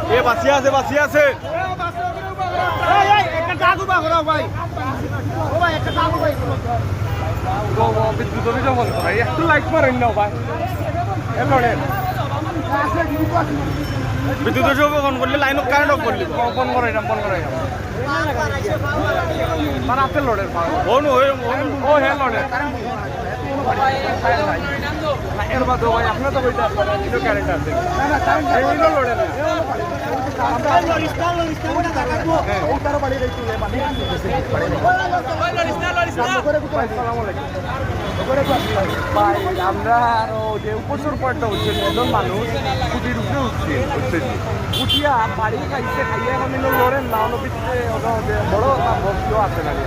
এ বাঁচিয়ে আছে বাঁচিয়ে আছে বিদ্যুৎ অভিযোগ ভাই একটু লাইক করেন না ভাই বিদ্যুৎ অভিযোগ অন করলে লাইন কারেন্ট অফ করলি বন্ধ করে বন্ধ করে মানে আপনি লড়েন ও হ্যাঁ লড়েন এর বাদে ভাই আপনার তো বইটা কারেন্ট আছে না লড়েন ভাই আমরা আরো যে উপসর পয়েন্টটা হচ্ছে একজন মানুষ খুঁটির উপরে উঠছে উঠিয়া বাড়ি খাইছে খাইয়া এখন লড়েন না অন্য পিছিয়ে বড় ভর্তিও আছে না আপনার